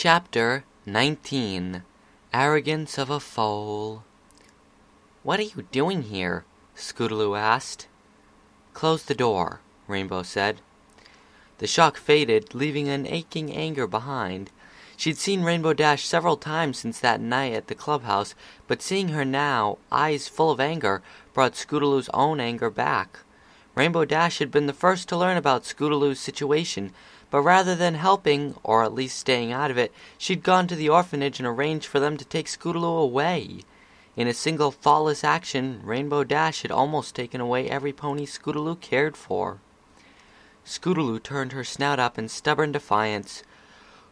Chapter 19. Arrogance of a Foal. "What are you doing here?" Scootaloo asked. "Close the door," Rainbow said. The shock faded, leaving an aching anger behind. She'd seen Rainbow Dash several times since that night at the clubhouse, but seeing her now, eyes full of anger, brought Scootaloo's own anger back. Rainbow Dash had been the first to learn about Scootaloo's situation, but rather than helping, or at least staying out of it, she'd gone to the orphanage and arranged for them to take Scootaloo away. In a single thoughtless action, Rainbow Dash had almost taken away every pony Scootaloo cared for. Scootaloo turned her snout up in stubborn defiance.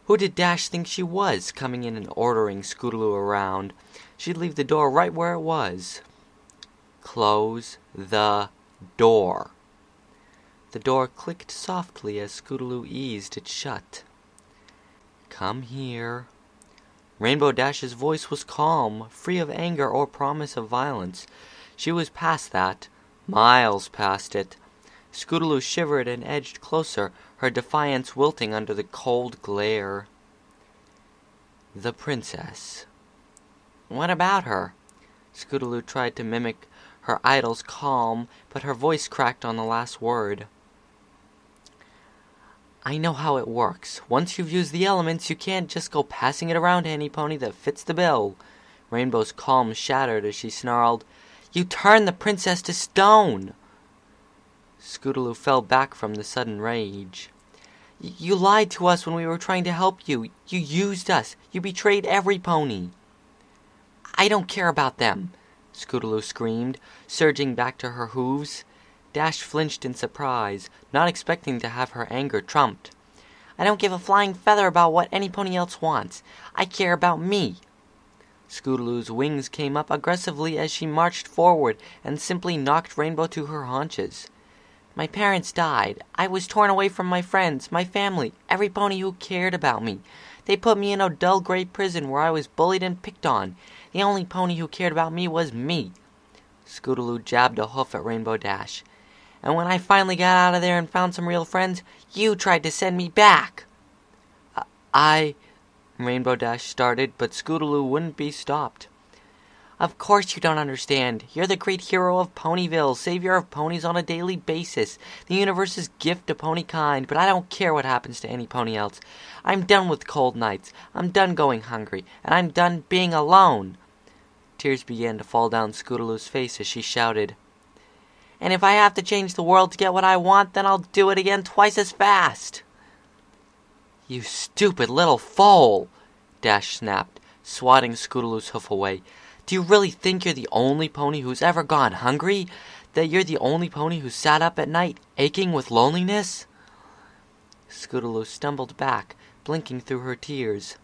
Who did Dash think she was, coming in and ordering Scootaloo around? She'd leave the door right where it was. "Close the door." The door clicked softly as Scootaloo eased it shut. "Come here." Rainbow Dash's voice was calm, free of anger or promise of violence. She was past that, miles past it. Scootaloo shivered and edged closer, her defiance wilting under the cold glare. "The princess." "What about her?" Scootaloo tried to mimic her idol's calm, but her voice cracked on the last word. "I know how it works. Once you've used the elements, you can't just go passing it around to any pony that fits the bill." Rainbow's calm shattered as she snarled, "You turned the princess to stone!" Scootaloo fell back from the sudden rage. You lied to us when we were trying to help you. You used us. You betrayed every pony." "I don't care about them," Scootaloo screamed, surging back to her hooves. Dash flinched in surprise, not expecting to have her anger trumped. "I don't give a flying feather about what any pony else wants. I care about me." Scootaloo's wings came up aggressively as she marched forward and simply knocked Rainbow to her haunches. "My parents died. I was torn away from my friends, my family, every pony who cared about me. They put me in a dull gray prison where I was bullied and picked on. The only pony who cared about me was me." Scootaloo jabbed a hoof at Rainbow Dash. "And when I finally got out of there and found some real friends, you tried to send me back." Rainbow Dash started, but Scootaloo wouldn't be stopped. "Of course you don't understand. You're the great hero of Ponyville, savior of ponies on a daily basis, the universe's gift to ponykind, but I don't care what happens to any pony else. I'm done with cold nights, I'm done going hungry, and I'm done being alone." Tears began to fall down Scootaloo's face as she shouted, "And if I have to change the world to get what I want, then I'll do it again twice as fast." "You stupid little foal!" Dash snapped, swatting Scootaloo's hoof away. "Do you really think you're the only pony who's ever gone hungry? That you're the only pony who sat up at night, aching with loneliness?" Scootaloo stumbled back, blinking through her tears.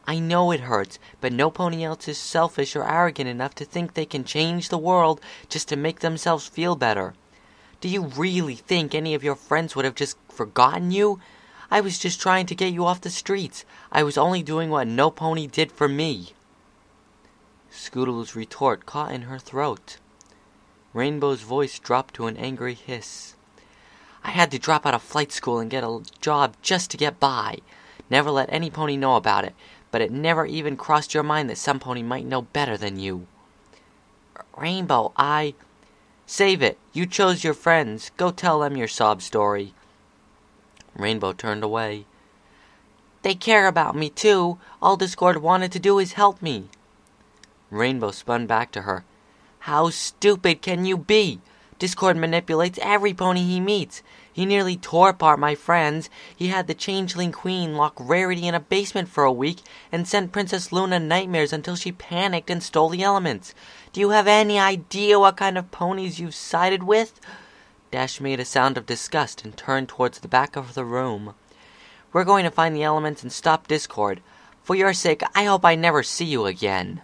"I know it hurts, but no pony else is selfish or arrogant enough to think they can change the world just to make themselves feel better. Do you really think any of your friends would have just forgotten you? I was just trying to get you off the streets. I was only doing what no pony did for me." Scootaloo's retort caught in her throat. Rainbow's voice dropped to an angry hiss. "I had to drop out of flight school and get a job just to get by. Never let any pony know about it, but it never even crossed your mind that some pony might know better than you." "Rainbow, Save it. You chose your friends. Go tell them your sob story." Rainbow turned away. "They care about me, too. All Discord wanted to do is help me." Rainbow spun back to her. "How stupid can you be? Discord manipulates every pony he meets. He nearly tore apart my friends. He had the Changeling Queen lock Rarity in a basement for a week and sent Princess Luna nightmares until she panicked and stole the elements. Do you have any idea what kind of ponies you've sided with?" Dash made a sound of disgust and turned towards the back of the room. "We're going to find the elements and stop Discord. For your sake, I hope I never see you again."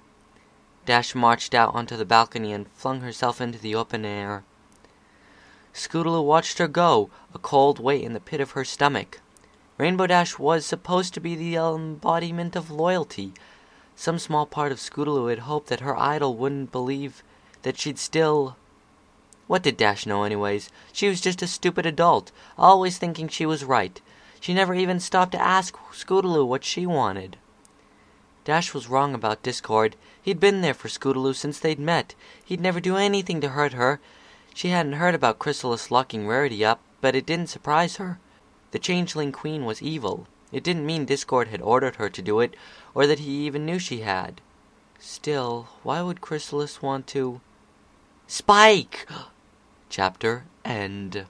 Dash marched out onto the balcony and flung herself into the open air. Scootaloo watched her go, a cold weight in the pit of her stomach. Rainbow Dash was supposed to be the embodiment of loyalty. Some small part of Scootaloo had hoped that her idol wouldn't believe that she'd still... What did Dash know anyways? She was just a stupid adult, always thinking she was right. She never even stopped to ask Scootaloo what she wanted. Dash was wrong about Discord. He'd been there for Scootaloo since they'd met. He'd never do anything to hurt her. She hadn't heard about Chrysalis locking Rarity up, but it didn't surprise her. The Changeling Queen was evil. It didn't mean Discord had ordered her to do it, or that he even knew she had. Still, why would Chrysalis want to... Spike! Chapter end.